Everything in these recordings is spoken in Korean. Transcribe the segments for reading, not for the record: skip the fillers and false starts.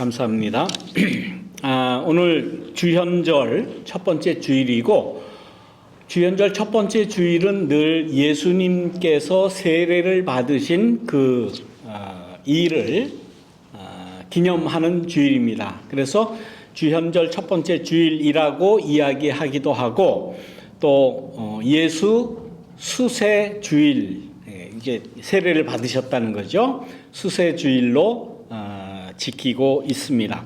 감사합니다. 오늘 주현절 첫 번째 주일이고, 주현절 첫 번째 주일은 늘 예수님께서 세례를 받으신 그 일을 기념하는 주일입니다. 그래서 주현절 첫 번째 주일이라고 이야기하기도 하고, 또 예수 수세 주일, 이게 세례를 받으셨다는 거죠. 수세 주일로 지키고 있습니다.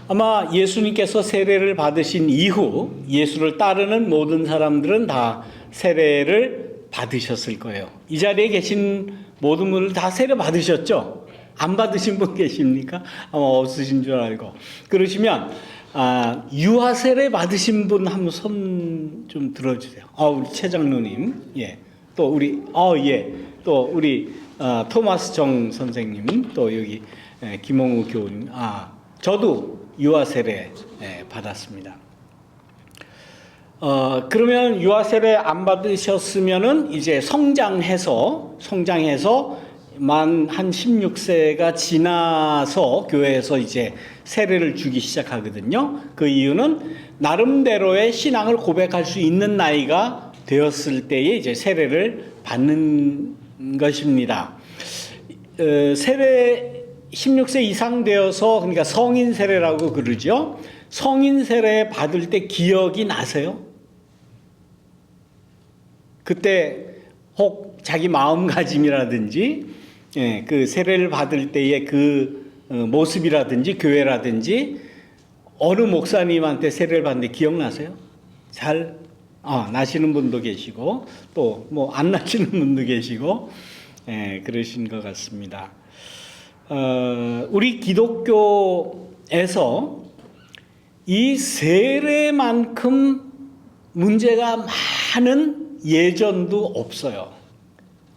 아마 예수님께서 세례를 받으신 이후 예수를 따르는 모든 사람들은 다 세례를 받으셨을 거예요. 이 자리에 계신 모든 분들 다 세례 받으셨죠? 안 받으신 분 계십니까? 아마 없으신 줄 알고. 그러시면 유아 세례 받으신 분 한번 손 좀 들어주세요. 우리 최 장로님, 예, 또 우리 또 우리 토마스 정 선생님, 또 여기 김홍우 교우님, 저도 유아 세례 받았습니다. 그러면 유아 세례 안 받으셨으면은 이제 성장해서 만 한 16세가 지나서 교회에서 이제 세례를 주기 시작하거든요. 그 이유는 나름대로의 신앙을 고백할 수 있는 나이가 되었을 때에 이제 세례를 받는 것입니다. 세례 16세 이상 되어서, 그러니까 성인 세례라고 그러죠. 성인 세례 받을 때 기억이 나세요? 그때 혹 자기 마음가짐이라든지, 그 세례를 받을 때의 그 모습이라든지 교회라든지 어느 목사님한테 세례를 받는데 기억나세요? 잘 나시는 분도 계시고 또 뭐 안 나시는 분도 계시고 그러신 것 같습니다. 우리 기독교에서 이 세례만큼 문제가 많은 예전도 없어요.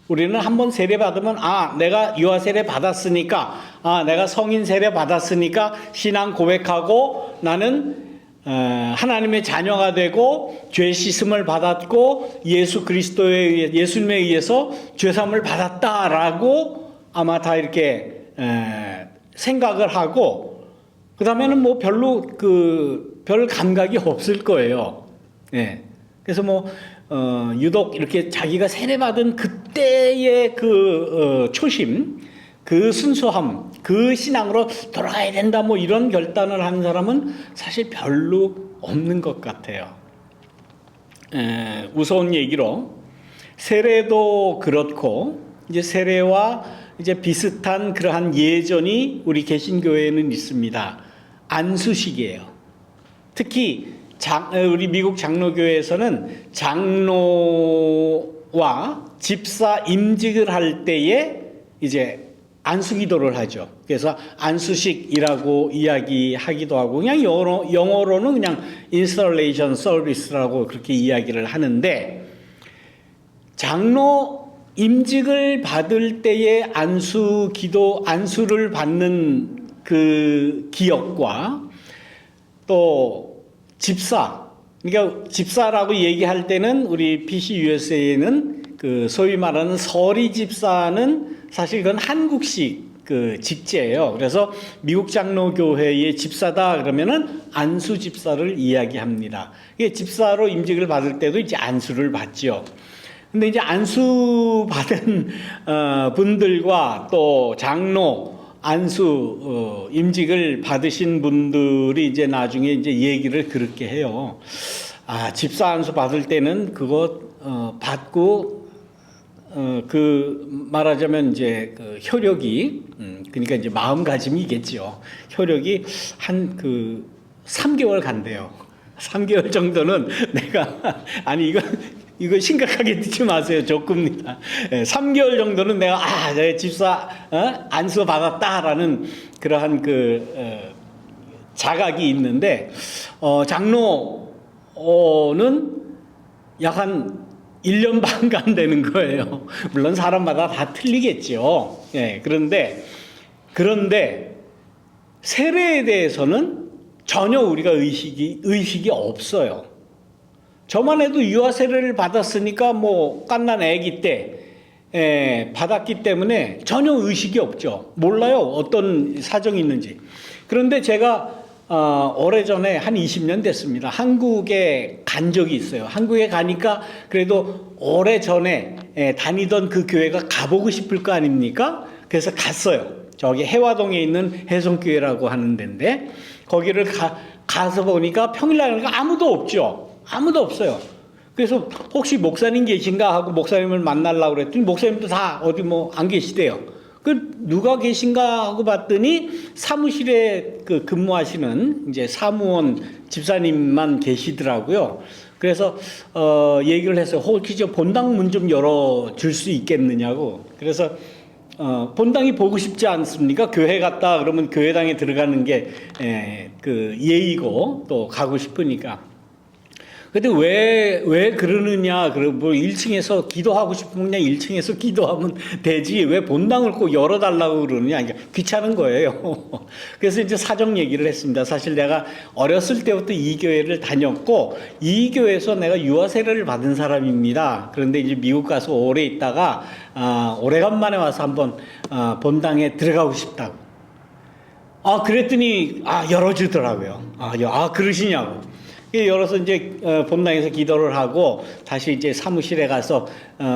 우리는 한번 세례 받으면 내가 유아 세례 받았으니까, 내가 성인 세례 받았으니까 신앙 고백하고 나는 하나님의 자녀가 되고 죄 씻음을 받았고 예수님에 의해서 죄 사함을 받았다라고 아마 다 이렇게 생각을 하고, 그 다음에는 뭐 별로 별 감각이 없을 거예요. 그래서 유독 이렇게 자기가 세례받은 그때의 그 초심, 그 순수함, 그 신앙으로 돌아가야 된다, 뭐 이런 결단을 하는 사람은 사실 별로 없는 것 같아요. 무서운 얘기로 세례도 그렇고, 이제 세례와 이제 비슷한 그러한 예전이 우리 개신교회에는 있습니다. 안수식이에요. 특히 우리 미국 장로교회에서는 장로와 집사 임직을 할 때에 이제 안수기도를 하죠. 그래서 안수식이라고 이야기하기도 하고, 그냥 영어로는 그냥 installation service라고 그렇게 이야기를 하는데, 장로 임직을 받을 때의 안수를 받는 그 기억과 또 집사, 그러니까 집사라고 얘기할 때는 우리 PCUSA는 그 소위 말하는 서리 집사는 사실 그건 한국식 그 직제예요. 그래서 미국 장로교회의 집사다 그러면은 안수 집사를 이야기합니다. 이게 집사로 임직을 받을 때도 이제 안수를 받죠. 근데 이제 안수 받은 분들과 또 장로 안수 임직을 받으신 분들이 이제 나중에 이제 얘기를 그렇게 해요. 집사 안수 받을 때는 그거 받고 말하자면 이제 그 효력이 그러니까 이제 마음가짐이겠죠. 효력이 한 3개월 간대요. 3개월 정도는 내가 이거 심각하게 듣지 마세요. 조금입니다. 3개월 정도는 내가 집사 안수 받았다라는 그러한 자각이 있는데, 장로는 약 한 1년 반간 되는 거예요. 물론 사람마다 다 틀리겠죠. 그런데 세례에 대해서는 전혀 우리가 의식이 없어요. 저만 해도 유아 세례를 받았으니까 뭐 갓난 아기 때 받았기 때문에 전혀 의식이 없죠. 몰라요. 어떤 사정이 있는지. 그런데 제가 오래전에 한 20년 됐습니다. 한국에 간 적이 있어요. 한국에 가니까 그래도 오래전에 다니던 그 교회가 가보고 싶을 거 아닙니까? 그래서 갔어요. 저기 해화동에 있는 해성교회라고 하는 데인데 거기를 가서 보니까 평일날 아무도 없죠. 아무도 없어요. 그래서 혹시 목사님 계신가 하고 목사님을 만나려고 그랬더니 목사님도 다 어디 뭐 안 계시대요. 그 누가 계신가 하고 봤더니 사무실에 그 근무하시는 이제 사무원 집사님만 계시더라고요. 그래서 얘기를 해서 혹시 저 본당 문 좀 열어 줄 수 있겠느냐고. 그래서 본당이 보고 싶지 않습니까? 교회 갔다 그러면 교회당에 들어가는 게 그 예의고 또 가고 싶으니까. 근데 왜 그러느냐? 그러면 뭐 1층에서 기도하고 싶으면 그냥 1층에서 기도하면 되지. 왜 본당을 꼭 열어달라고 그러느냐? 그러니까 귀찮은 거예요. 그래서 이제 사정 얘기를 했습니다. 사실 내가 어렸을 때부터 이 교회를 다녔고, 이 교회에서 내가 유아 세례를 받은 사람입니다. 그런데 이제 미국 가서 오래 있다가, 오래간만에 와서 한번, 본당에 들어가고 싶다고. 그랬더니, 열어주더라고요. 그러시냐고. 열어서 이제 본당에서 기도를 하고 다시 이제 사무실에 가서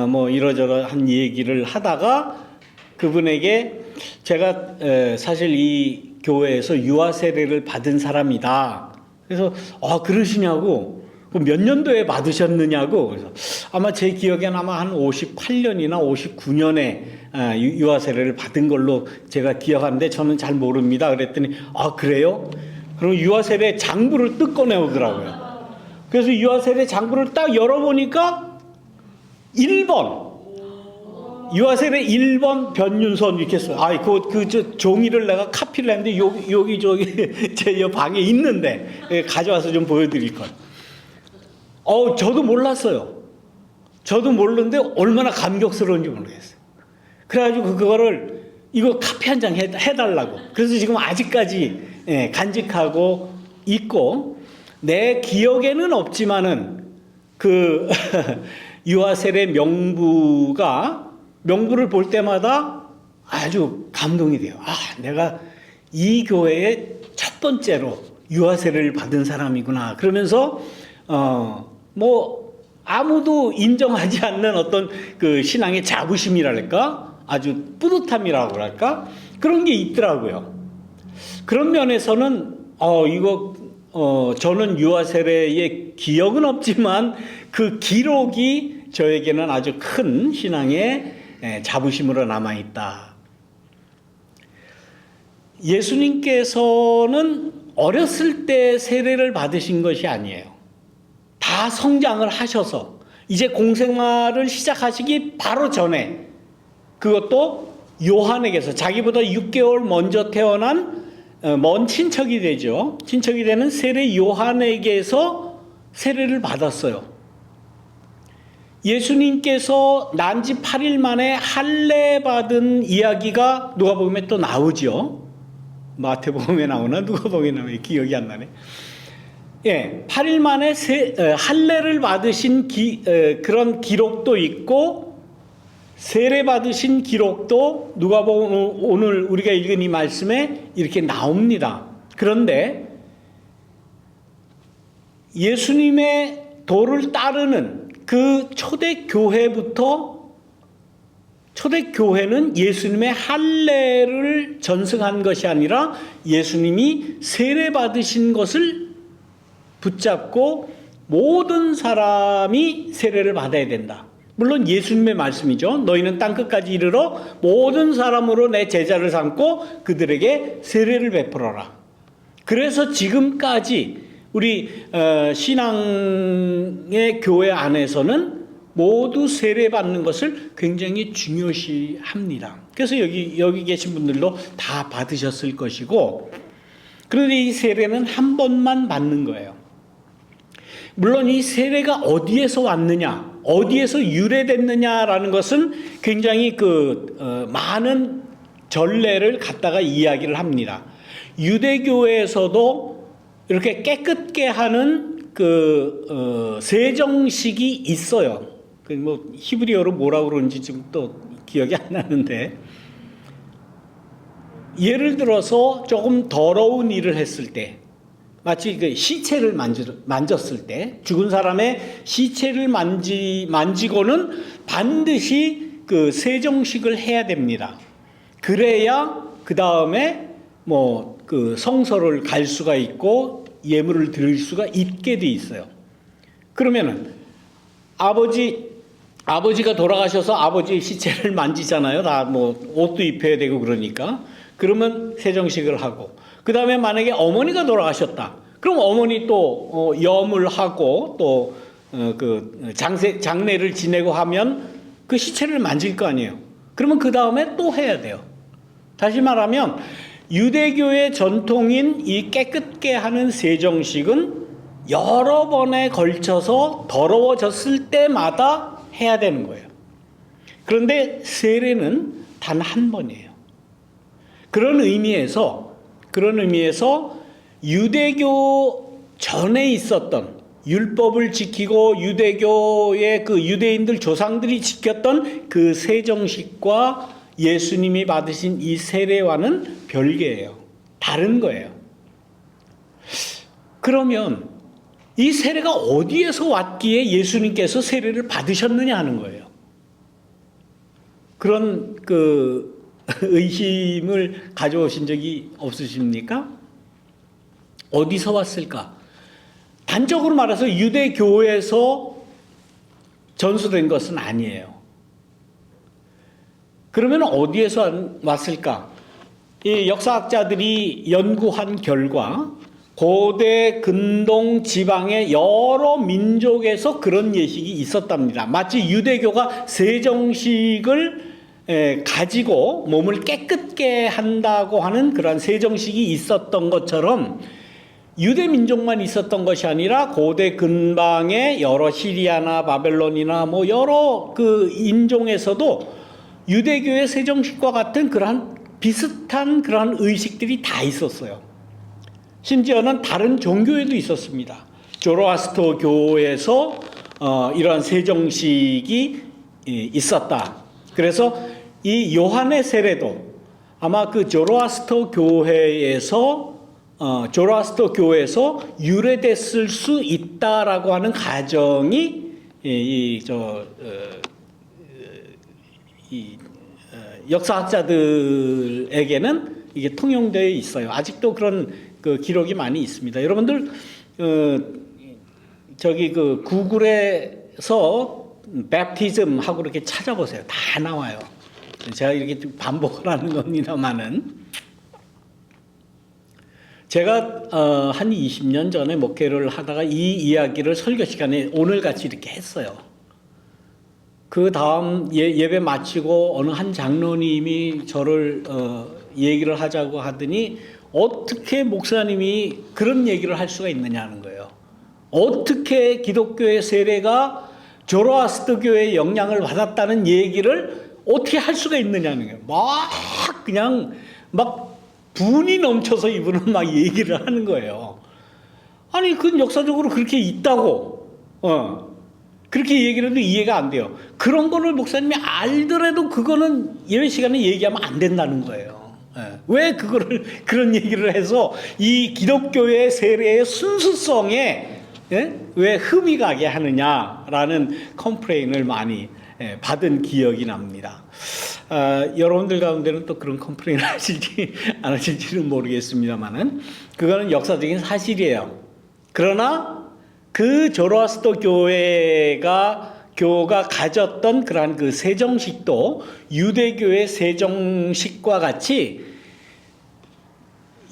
뭐 이러저러한 얘기를 하다가 그분에게 제가 사실 이 교회에서 유아 세례를 받은 사람이다. 그래서 그러시냐고. 몇 년도에 받으셨느냐고. 그래서 아마 제 기억에는 아마 한 58년이나 59년에 유아 세례를 받은 걸로 제가 기억하는데 저는 잘 모릅니다. 그랬더니 그래요? 그럼 유아세례 장부를 뜯 꺼내오더라고요. 그래서 유아세례 장부를 딱 열어보니까 1번. 유아세례 1번 변윤선 이렇게 써요. 저 종이를 내가 카피를 했는데 여기 제 방에 있는데 가져와서 좀 보여드릴 거예요. 저도 몰랐어요. 저도 모르는데 얼마나 감격스러운지 모르겠어요. 그래가지고 그거를 이거 카피 한 장 해달라고. 그래서 지금 아직까지 간직하고 있고 내 기억에는 없지만은 그 유아세례 명부를 볼 때마다 아주 감동이 돼요. 내가 이 교회에 첫 번째로 유아세례를 받은 사람이구나. 그러면서 뭐 아무도 인정하지 않는 어떤 그 신앙의 자부심이랄까, 아주 뿌듯함이라고 할까, 그런 게 있더라고요. 그런 면에서는 저는 유아 세례의 기억은 없지만 그 기록이 저에게는 아주 큰 신앙의 자부심으로 남아 있다. 예수님께서는 어렸을 때 세례를 받으신 것이 아니에요. 다 성장을 하셔서 이제 공생활을 시작하시기 바로 전에, 그것도 요한에게서, 자기보다 6개월 먼저 태어난 먼 친척이 되죠. 친척이 되는 세례 요한에게서 세례를 받았어요. 예수님께서 난 지 8일 만에 할례 받은 이야기가 누가복음에 또 나오죠. 마태복음에 나오나 누가복음에 나오나 기억이 안 나네. 8일 만에 할례를 받으신 그런 기록도 있고, 세례 받으신 기록도 누가복음 오늘 우리가 읽은 이 말씀에 이렇게 나옵니다. 그런데 예수님의 도를 따르는 그 초대교회는 예수님의 할례를 전승한 것이 아니라 예수님이 세례 받으신 것을 붙잡고 모든 사람이 세례를 받아야 된다. 물론 예수님의 말씀이죠. 너희는 땅끝까지 이르러 모든 사람으로 내 제자를 삼고 그들에게 세례를 베풀어라. 그래서 지금까지 우리 신앙의 교회 안에서는 모두 세례 받는 것을 굉장히 중요시합니다. 그래서 여기 계신 분들도 다 받으셨을 것이고, 그런데 이 세례는 한 번만 받는 거예요. 물론 이 세례가 어디에서 왔느냐, 어디에서 유래됐느냐라는 것은 굉장히 많은 전례를 갖다가 이야기를 합니다. 유대교에서도 이렇게 깨끗게 하는 세정식이 있어요. 뭐 히브리어로 뭐라고 그러는지 지금 또 기억이 안 나는데, 예를 들어서 조금 더러운 일을 했을 때, 마치 그 시체를 만졌을 때, 죽은 사람의 시체를 만지고는 반드시 그 세정식을 해야 됩니다. 그래야 그 다음에 뭐 그 성소를 갈 수가 있고 예물을 드릴 수가 있게 돼 있어요. 그러면은 아버지가 돌아가셔서 아버지의 시체를 만지잖아요. 다 뭐 옷도 입혀야 되고 그러니까. 그러면 세정식을 하고, 그 다음에 만약에 어머니가 돌아가셨다. 그럼 어머니 또 염을 하고 또 그 장례를 지내고 하면 그 시체를 만질 거 아니에요. 그러면 그 다음에 또 해야 돼요. 다시 말하면 유대교의 전통인 이 깨끗게 하는 세정식은 여러 번에 걸쳐서 더러워졌을 때마다 해야 되는 거예요. 그런데 세례는 단 한 번이에요. 그런 의미에서 유대교 전에 있었던 율법을 지키고 유대교의 그 유대인들 조상들이 지켰던 그 세정식과 예수님이 받으신 이 세례와는 별개예요. 다른 거예요. 그러면 이 세례가 어디에서 왔기에 예수님께서 세례를 받으셨느냐 하는 거예요. 그런 그 의심을 가져오신 적이 없으십니까? 어디서 왔을까? 단적으로 말해서 유대교에서 전수된 것은 아니에요. 그러면 어디에서 왔을까? 이 역사학자들이 연구한 결과 고대 근동 지방의 여러 민족에서 그런 예식이 있었답니다. 마치 유대교가 세정식을 가지고 몸을 깨끗게 한다고 하는 그런 세정식이 있었던 것처럼 유대 민족만 있었던 것이 아니라 고대 근방의 여러 시리아나 바벨론이나 뭐 여러 그 인종에서도 유대교의 세정식과 같은 그러한 비슷한 그러한 의식들이 다 있었어요. 심지어는 다른 종교에도 있었습니다. 조로아스터 교에서 이러한 세정식이 있었다. 그래서 이 요한의 세례도 아마 그 조로아스터 교회에서 유래됐을 수 있다라고 하는 가정이 역사학자들에게는 이게 통용되어 있어요. 아직도 그런 그 기록이 많이 있습니다. 여러분들 저기 그 구글에서 베프티즘 하고 이렇게 찾아보세요. 다 나와요. 제가 이렇게 좀 반복을 하는 겁니다만은 제가 한 20년 전에 목회를 하다가 이 이야기를 설교 시간에 오늘같이 이렇게 했어요. 그 다음 예배 마치고 어느 한 장로님이 저를 얘기를 하자고 하더니 어떻게 목사님이 그런 얘기를 할 수가 있느냐는 거예요. 어떻게 기독교의 세례가 조로아스터교의 영향을 받았다는 얘기를 어떻게 할 수가 있느냐는 거예요. 그냥 분이 넘쳐서 이분은 막 얘기를 하는 거예요. 아니, 그건 역사적으로 그렇게 있다고. 그렇게 얘기를 해도 이해가 안 돼요. 그런 거를 목사님이 알더라도 그거는 예배 시간에 얘기하면 안 된다는 거예요. 왜 그런 얘기를 해서 이 기독교의 세례의 순수성에 왜 흠이 가게 하느냐라는 컴플레인을 많이 받은 기억이 납니다. 여러분들 가운데는 또 그런 컴플레인을 하실지 안 하실지는 모르겠습니다만은 그거는 역사적인 사실이에요. 그러나 그 조로아스터 교가 가졌던 그러한 그 세정식도 유대교의 세정식과 같이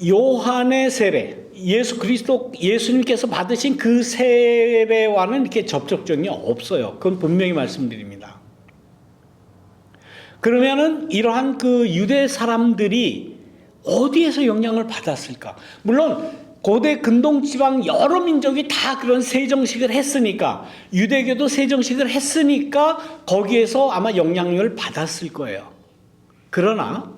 요한의 세례, 예수님께서 받으신 그 세례와는 이렇게 접촉점이 없어요. 그건 분명히 말씀드립니다. 그러면은 이러한 그 유대 사람들이 어디에서 영향을 받았을까? 물론 고대 근동 지방 여러 민족이 다 그런 세정식을 했으니까, 유대교도 세정식을 했으니까 거기에서 아마 영향력을 받았을 거예요. 그러나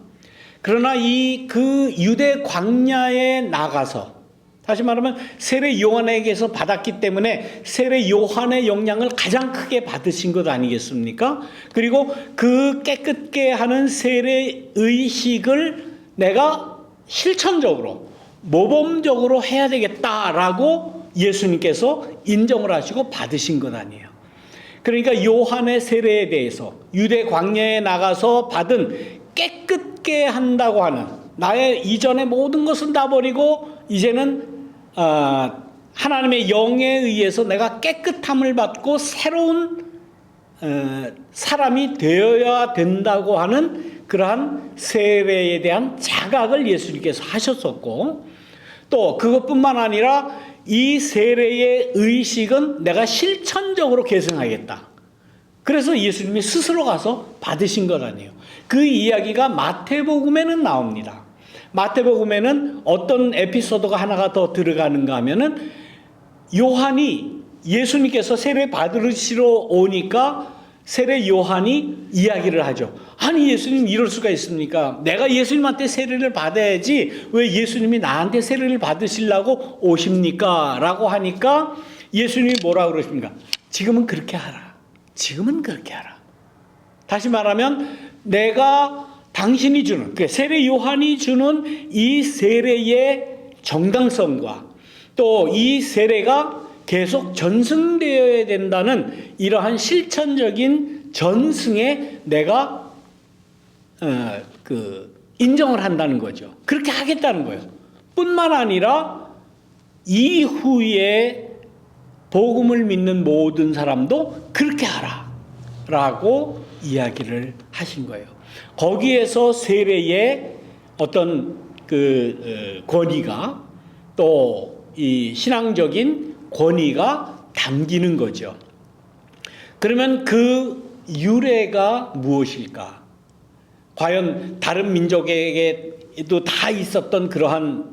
그 유대 광야에 나가서, 다시 말하면 세례 요한에게서 받았기 때문에 세례 요한의 영향을 가장 크게 받으신 것 아니겠습니까? 그리고 그 깨끗게 하는 세례 의식을 내가 실천적으로 모범적으로 해야 되겠다라고 예수님께서 인정을 하시고 받으신 것 아니에요. 그러니까 요한의 세례에 대해서 유대 광야에 나가서 받은 깨끗게 한다고 하는, 나의 이전의 모든 것은 다 버리고 이제는 하나님의 영에 의해서 내가 깨끗함을 받고 새로운 사람이 되어야 된다고 하는 그러한 세례에 대한 자각을 예수님께서 하셨었고, 또 그것뿐만 아니라 이 세례의 의식은 내가 실천적으로 계승하겠다. 그래서 예수님이 스스로 가서 받으신 것 아니에요. 그 이야기가 마태복음에는 나옵니다. 마태복음에는 어떤 에피소드가 하나가 더 들어가는가 하면은, 요한이 예수님께서 세례 받으시러 오니까 세례 요한이 이야기를 하죠. 아니 예수님 이럴 수가 있습니까? 내가 예수님한테 세례를 받아야지 왜 예수님이 나한테 세례를 받으시려고 오십니까? 라고 하니까 예수님이 뭐라고 그러십니까? 지금은 그렇게 하라. 지금은 그렇게 하라. 다시 말하면 내가 당신이 주는, 세례 요한이 주는 이 세례의 정당성과 또 이 세례가 계속 전승되어야 된다는 이러한 실천적인 전승에 내가 인정을 한다는 거죠. 그렇게 하겠다는 거예요. 뿐만 아니라 이후에 복음을 믿는 모든 사람도 그렇게 하라 라고 이야기를 하신 거예요. 거기에서 세례의 어떤 권위가, 또 이 신앙적인 권위가 담기는 거죠. 그러면 그 유래가 무엇일까? 과연 다른 민족에게도 다 있었던 그러한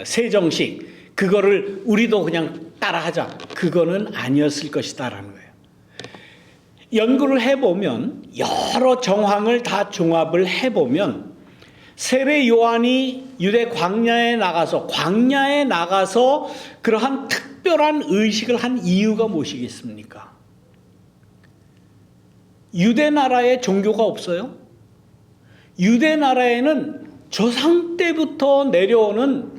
세정식, 그거를 우리도 그냥 따라하자, 그거는 아니었을 것이다라는 거예요. 연구를 해보면, 여러 정황을 다 종합을 해보면, 세례 요한이 유대 광야에 나가서 그러한 특별한 의식을 한 이유가 무엇이겠습니까? 유대 나라에 종교가 없어요? 유대 나라에는 조상 때부터 내려오는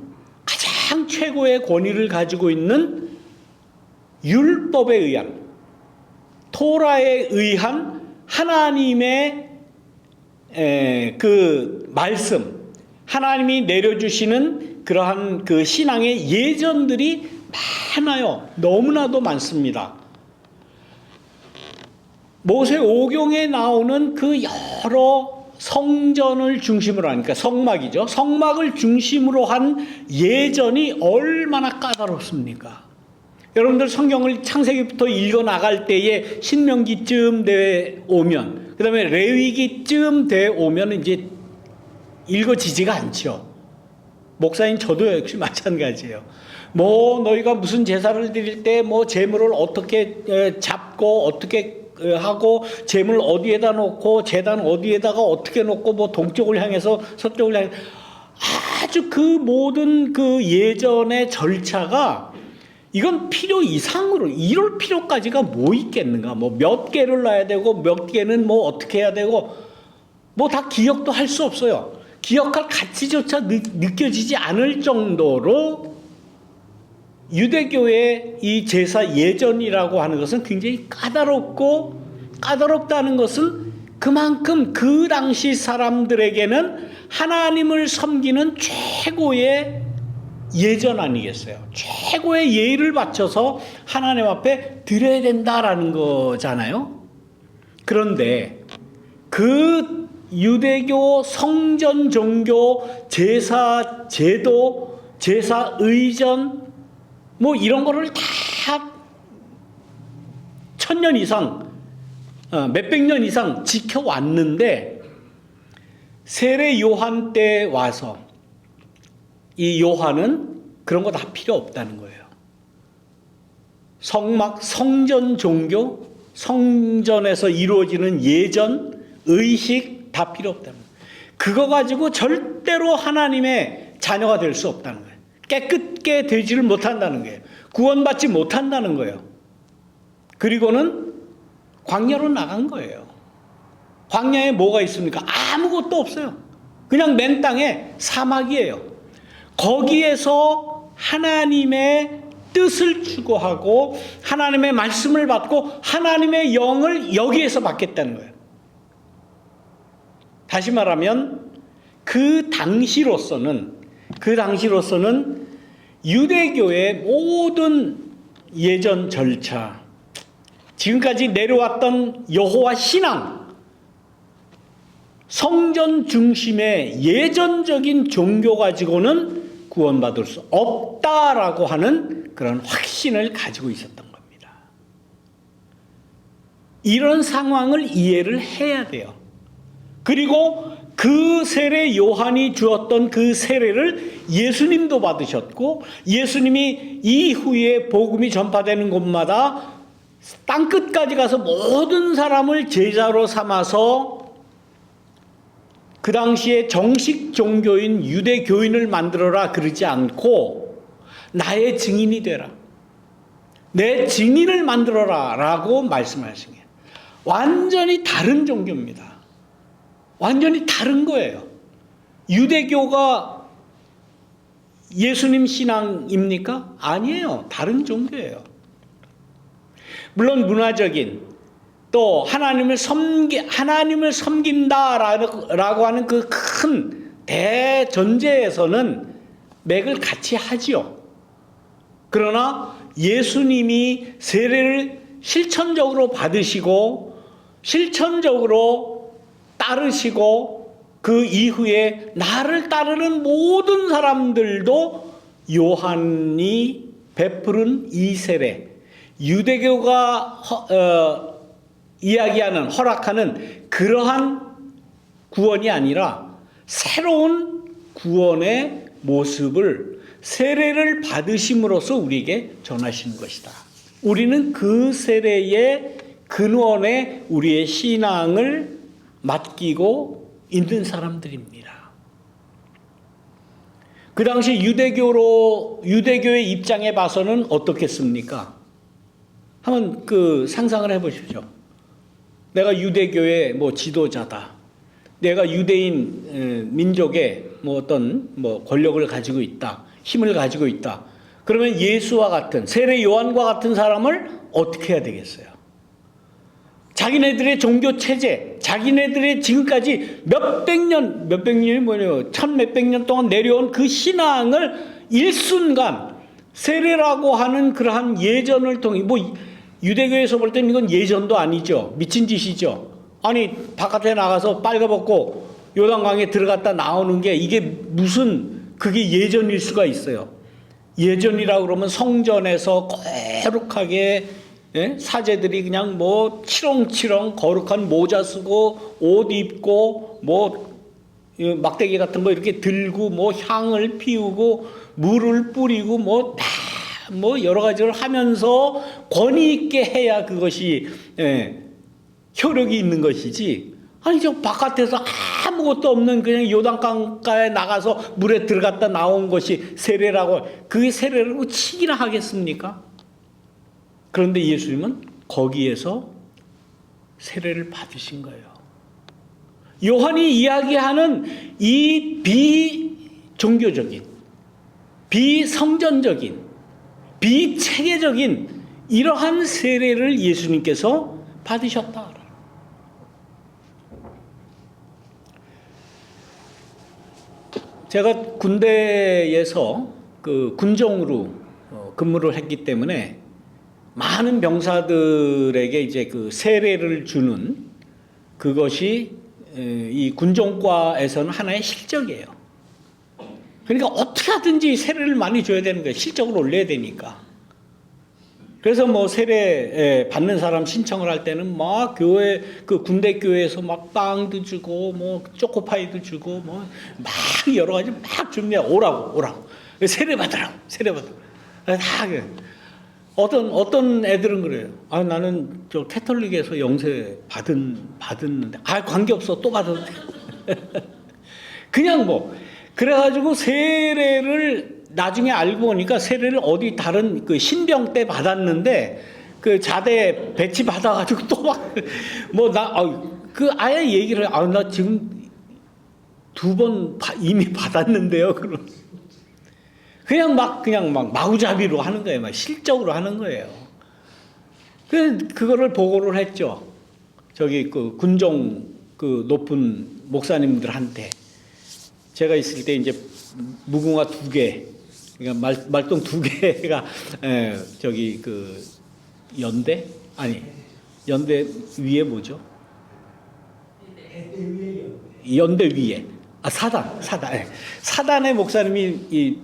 가장 최고의 권위를 가지고 있는 율법에 의한, 토라에 의한 하나님의 그 말씀, 하나님이 내려주시는 그러한 그 신앙의 예전들이 많아요. 너무나도 많습니다. 모세오경에 나오는 그 여러 성전을 중심으로 하니까 성막이죠. 성막을 중심으로 한 예전이 얼마나 까다롭습니까? 여러분들 성경을 창세기부터 읽어 나갈 때에 신명기쯤 돼 오면, 그 다음에 레위기쯤 돼 오면 이제 읽어지지가 않죠. 목사님 저도 역시 마찬가지예요. 뭐 너희가 무슨 제사를 드릴 때 뭐 제물을 어떻게 잡고 어떻게 하고 제물 어디에다 놓고 제단 어디에다가 어떻게 놓고 뭐 동쪽을 향해서 서쪽을 향해, 아주 그 모든 그 예전의 절차가, 이건 필요 이상으로 이럴 필요까지가 뭐 있겠는가? 뭐 몇 개를 놔야 되고 몇 개는 뭐 어떻게 해야 되고 뭐 다 기억도 할 수 없어요. 기억할 가치조차 느껴지지 않을 정도로 유대교의 이 제사 예전이라고 하는 것은 굉장히 까다롭고, 까다롭다는 것은 그만큼 그 당시 사람들에게는 하나님을 섬기는 최고의 예전 아니겠어요? 최고의 예의를 바쳐서 하나님 앞에 드려야 된다라는 거잖아요. 그런데 그 유대교 성전 종교, 제사 제도, 제사 의전 뭐 이런 거를 다 1000년 이상, 몇백 년 이상 지켜왔는데, 세례 요한 때 와서 이 요한은 그런 거 다 필요 없다는 거예요. 성막, 성전 종교, 성전에서 이루어지는 예전, 의식 다 필요 없다는 거예요. 그거 가지고 절대로 하나님의 자녀가 될 수 없다는 거예요. 깨끗게 되지를 못한다는 거예요. 구원받지 못한다는 거예요. 그리고는 광야로 나간 거예요. 광야에 뭐가 있습니까? 아무것도 없어요. 그냥 맨 땅에 사막이에요. 거기에서 하나님의 뜻을 추구하고 하나님의 말씀을 받고 하나님의 영을 여기에서 받겠다는 거예요. 다시 말하면 그 당시로서는 유대교의 모든 예전 절차, 지금까지 내려왔던 여호와 신앙, 성전 중심의 예전적인 종교 가지고는 구원받을 수 없다라고 하는 그런 확신을 가지고 있었던 겁니다. 이런 상황을 이해를 해야 돼요. 그리고 그 세례 요한이 주었던 그 세례를 예수님도 받으셨고, 예수님이 이후에 복음이 전파되는 곳마다 땅끝까지 가서 모든 사람을 제자로 삼아서 그 당시에 정식 종교인 유대교인을 만들어라 그러지 않고 나의 증인이 되라, 내 증인을 만들어라 라고 말씀하신 거예요. 완전히 다른 종교입니다. 완전히 다른 거예요. 유대교가 예수님 신앙입니까? 아니에요. 다른 종교예요. 물론 문화적인, 또 하나님을 섬긴다라고 하는 그 큰 대전제에서는 맥을 같이 하지요. 그러나 예수님이 세례를 실천적으로 받으시고 실천적으로 따르시고 그 이후에 나를 따르는 모든 사람들도 요한이 베푸른 이 세례, 유대교가 이야기하는, 허락하는 그러한 구원이 아니라 새로운 구원의 모습을 세례를 받으심으로써 우리에게 전하시는 것이다. 우리는 그 세례의 근원에 우리의 신앙을 맡기고 있는 사람들입니다. 그 당시 유대교의 입장에 봐서는 어떻겠습니까? 한번 상상을 해보십시오. 내가 유대교의 지도자다. 내가 유대인 민족의 어떤 권력을 가지고 있다. 힘을 가지고 있다. 그러면 예수와 같은, 세례 요한과 같은 사람을 어떻게 해야 되겠어요? 자기네들의 종교 체제, 자기네들의 지금까지 몇백년이 뭐냐면 천몇백 년 동안 내려온 그 신앙을 일순간 세례라고 하는 그러한 예전을 통해, 유대교에서 볼 때는 이건 예전도 아니죠. 미친 짓이죠. 아니 바깥에 나가서 빨가벗고 요단강에 들어갔다 나오는 게 이게 무슨 그게 예전일 수가 있어요. 예전이라고 그러면 성전에서 거룩하게 사제들이 그냥 치렁치렁 거룩한 모자 쓰고 옷 입고 막대기 같은 거 이렇게 들고 향을 피우고 물을 뿌리고 여러 가지를 하면서 권위 있게 해야 그것이 효력이 있는 것이지. 아니 저 바깥에서 아무것도 없는 그냥 요단강가에 나가서 물에 들어갔다 나온 것이 세례라고, 그게 세례라고 치기나 하겠습니까? 그런데 예수님은 거기에서 세례를 받으신 거예요. 요한이 이야기하는 이 비종교적인, 비성전적인, 비체계적인 이러한 세례를 예수님께서 받으셨다. 제가 군대에서 군정으로 근무를 했기 때문에 많은 병사들에게 이제 세례를 주는 그것이 이 군종과에서는 하나의 실적이에요. 그러니까 어떻게 하든지 세례를 많이 줘야 되는 거예요. 실적을 올려야 되니까. 그래서 세례 받는 사람 신청을 할 때는 교회, 군대 교회에서 빵도 주고, 초코파이도 주고, 여러 가지 준비해. 오라고. 세례 받으라고. 다 그래. 어떤 애들은 그래요. 나는 저 캐톨릭에서 영세 받았는데, 관계없어. 또 받아도 돼. 그냥 그래가지고 세례를 나중에 알고 보니까 세례를 어디 다른 신병 때 받았는데 자대 배치 받아가지고 또 아예 얘기를 나 지금 2번 이미 받았는데요. 그냥 막 마구잡이로 하는 거예요. 막 실적으로 하는 거예요. 그거를 보고를 했죠. 저기 그 군종 그 높은 목사님들한테. 제가 있을 때 이제 무궁화 2개, 그러니까 말똥 2개가 저기 그 연대 위에 뭐죠? 연대 위에 사단의 목사님이 이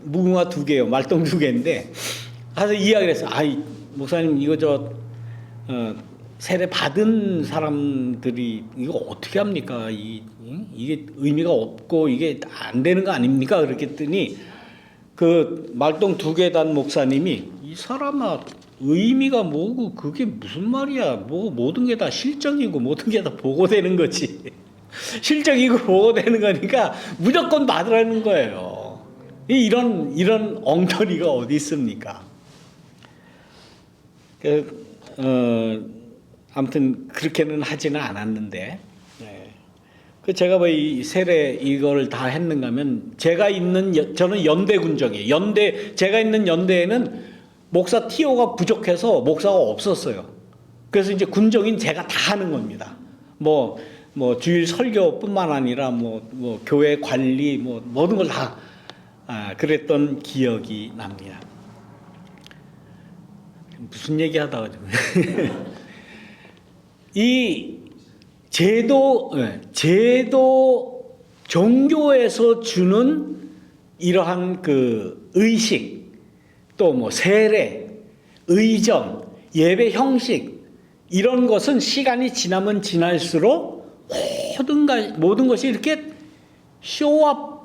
무궁화 2개요, 말똥 2개인데 가서 이야기를 했어. 아이 목사님 이거 세례 받은 사람들이 이거 어떻게 합니까? 이게 의미가 없고 이게 안 되는 거 아닙니까? 그랬더니 그 말똥 2개 단 목사님이 이 사람아 의미가 뭐고 그게 무슨 말이야? 뭐 모든 게 다 실적이고 모든 게 다 보고되는 거지. 실적이고 보고되는 거니까 무조건 받으라는 거예요. 이런 엉터리가 어디 있습니까? 아무튼 그렇게는 하지는 않았는데, 제가 뭐 이 세례 이걸 다 했는가면 저는 연대 군정이에요. 제가 있는 연대에는 목사 티오가 부족해서 목사가 없었어요. 그래서 이제 군정인 제가 다 하는 겁니다. 뭐 주일 설교뿐만 아니라 뭐 교회 관리 모든 걸 다 그랬던 기억이 납니다. 무슨 얘기하다가 이 제도 종교에서 주는 이러한 그 의식, 또 뭐 세례, 의전, 예배 형식 이런 것은 시간이 지나면 지날수록 모든 것이 이렇게 쇼업하는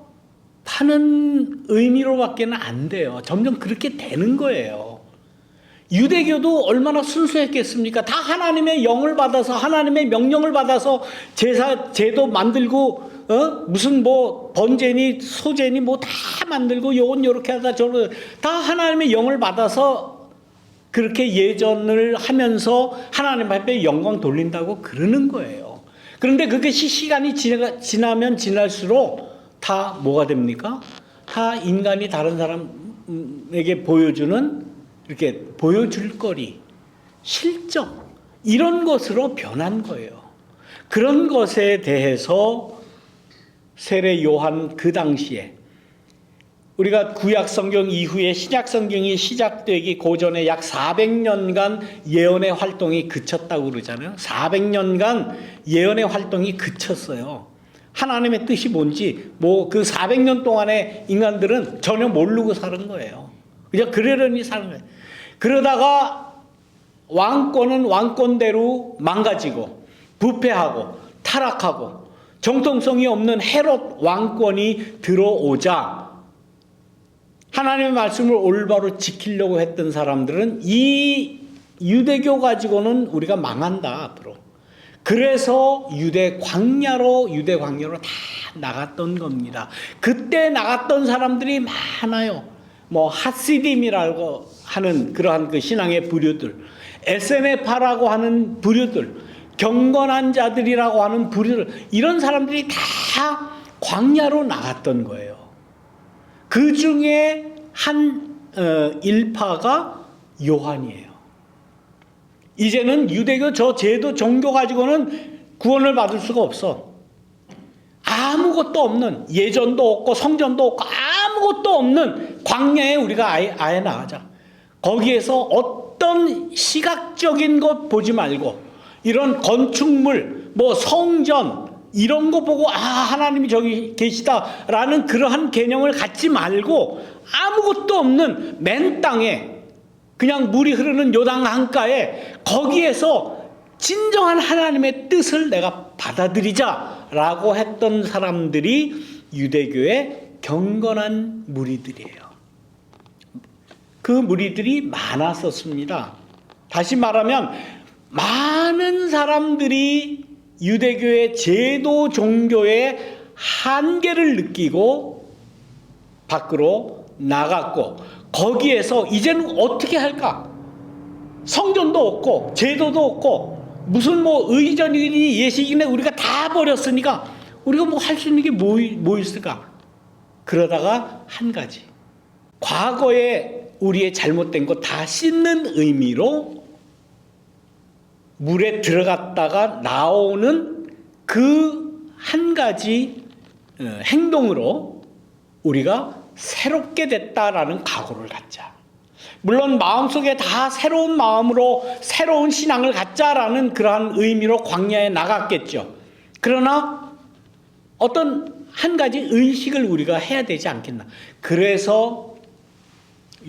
의미로밖에는 안 돼요. 점점 그렇게 되는 거예요. 유대교도 얼마나 순수했겠습니까? 다 하나님의 영을 받아서 하나님의 명령을 받아서 제도 만들고 무슨 뭐 번제니 소제니 뭐 다 만들고 요건 요렇게 하다 저런 다 하나님의 영을 받아서 그렇게 예전을 하면서 하나님 앞에 영광 돌린다고 그러는 거예요. 그런데 그것이 시간이 지나면 지날수록 다 뭐가 됩니까? 다 인간이 다른 사람에게 보여주는 이렇게 보여줄 거리, 실적 이런 것으로 변한 거예요. 그런 것에 대해서 세례 요한 그 당시에 우리가 구약 성경 이후에 신약 성경이 시작되기 고전에 약 400년간 예언의 활동이 그쳤다고 그러잖아요. 400년간 예언의 활동이 그쳤어요. 하나님의 뜻이 뭔지 그 400년 동안의 인간들은 전혀 모르고 사는 거예요. 그냥 그러려니 사는 거예요. 그러다가 왕권은 왕권대로 망가지고 부패하고 타락하고 정통성이 없는 헤롯 왕권이 들어오자 하나님의 말씀을 올바로 지키려고 했던 사람들은 이 유대교 가지고는 우리가 망한다 앞으로. 그래서 유대 광야로 다 나갔던 겁니다. 그때 나갔던 사람들이 많아요. 뭐 하시딤이라고 하는 그러한 그 신앙의 부류들, SNF라고 하는 부류들, 경건한 자들이라고 하는 부류들, 이런 사람들이 다 광야로 나갔던 거예요. 그 중에 한 일파가 요한이에요. 이제는 유대교 저 제도 종교 가지고는 구원을 받을 수가 없어. 아무것도 없는, 예전도 없고 성전도 없고 아무것도 없는 광야에 우리가 아예 나가자. 거기에서 어떤 시각적인 것 보지 말고 이런 건축물, 뭐 성전 이런 거 보고 하나님이 저기 계시다라는 그러한 개념을 갖지 말고 아무것도 없는 맨 땅에 그냥 물이 흐르는 요당 강가에 거기에서 진정한 하나님의 뜻을 내가 받아들이자라고 했던 사람들이 유대교의 경건한 무리들이에요. 그 무리들이 많았었습니다. 다시 말하면 많은 사람들이 유대교의 제도 종교의 한계를 느끼고 밖으로 나갔고 거기에서 이제는 어떻게 할까? 성전도 없고 제도도 없고 무슨 뭐 의전이니 예식이니 우리가 다 버렸으니까 우리가 뭐 할 수 있는 게 뭐 있을까? 그러다가 한 가지. 과거에 우리의 잘못된 거 다 씻는 의미로 물에 들어갔다가 나오는 그 한 가지 행동으로 우리가 새롭게 됐다라는 각오를 갖자. 물론 마음속에 다 새로운 마음으로 새로운 신앙을 갖자라는 그러한 의미로 광야에 나갔겠죠. 그러나 어떤 한 가지 의식을 우리가 해야 되지 않겠나. 그래서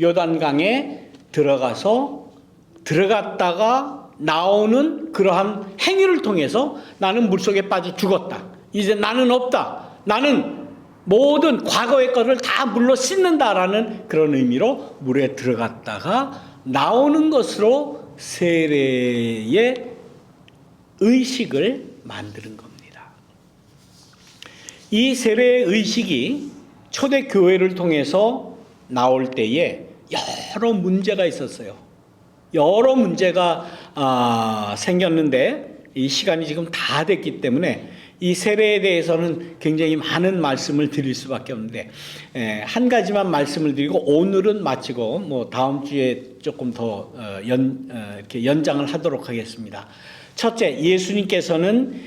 요단강에 들어갔다가 나오는 그러한 행위를 통해서 나는 물속에 빠져 죽었다. 이제 나는 없다. 나는 모든 과거의 것을 다 물로 씻는다라는 그런 의미로 물에 들어갔다가 나오는 것으로 세례의 의식을 만드는 겁니다. 이 세례의 의식이 초대교회를 통해서 나올 때에 여러 문제가 있었어요. 여러 문제가 생겼는데 이 시간이 지금 다 됐기 때문에 이 세례에 대해서는 굉장히 많은 말씀을 드릴 수밖에 없는데 한 가지만 말씀을 드리고 오늘은 마치고 뭐 다음 주에 조금 더 이렇게 연장을 하도록 하겠습니다. 첫째, 예수님께서는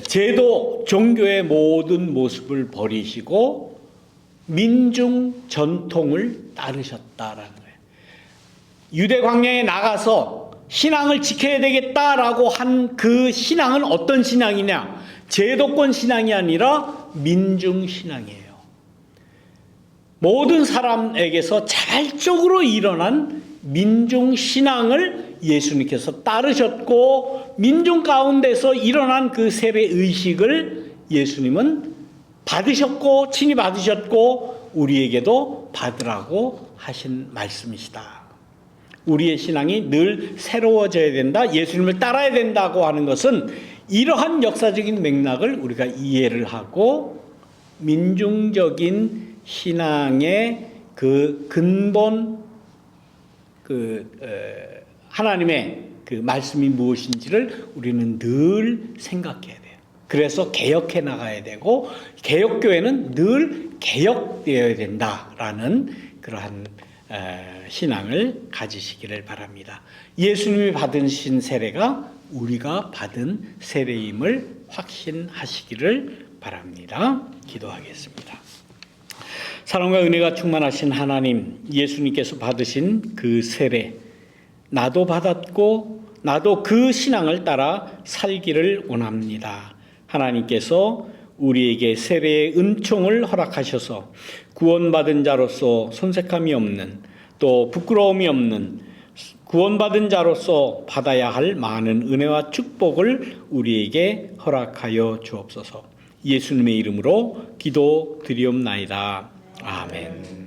제도 종교의 모든 모습을 버리시고 민중 전통을 따르셨다라는 거예요. 유대 광야에 나가서 신앙을 지켜야 되겠다라고 한 그 신앙은 어떤 신앙이냐? 제도권 신앙이 아니라 민중 신앙이에요. 모든 사람에게서 자발적으로 일어난 민중 신앙을 예수님께서 따르셨고 민중 가운데서 일어난 그 세례 의식을 예수님은 받으셨고 친히 받으셨고 우리에게도 받으라고 하신 말씀이시다. 우리의 신앙이 늘 새로워져야 된다. 예수님을 따라야 된다고 하는 것은 이러한 역사적인 맥락을 우리가 이해를 하고 민중적인 신앙의 그 근본 하나님의 그 말씀이 무엇인지를 우리는 늘 생각해야 돼요. 그래서 개혁해 나가야 되고 개혁교회는 늘 개혁되어야 된다라는 그러한 신앙을 가지시기를 바랍니다. 예수님이 받으신 세례가 우리가 받은 세례임을 확신하시기를 바랍니다. 기도하겠습니다. 사랑과 은혜가 충만하신 하나님, 예수님께서 받으신 그 세례, 나도 받았고 나도 그 신앙을 따라 살기를 원합니다. 하나님께서 우리에게 세례의 은총을 허락하셔서 구원받은 자로서 손색함이 없는 또 부끄러움이 없는 구원받은 자로서 받아야 할 많은 은혜와 축복을 우리에게 허락하여 주옵소서. 예수님의 이름으로 기도드리옵나이다. 아멘.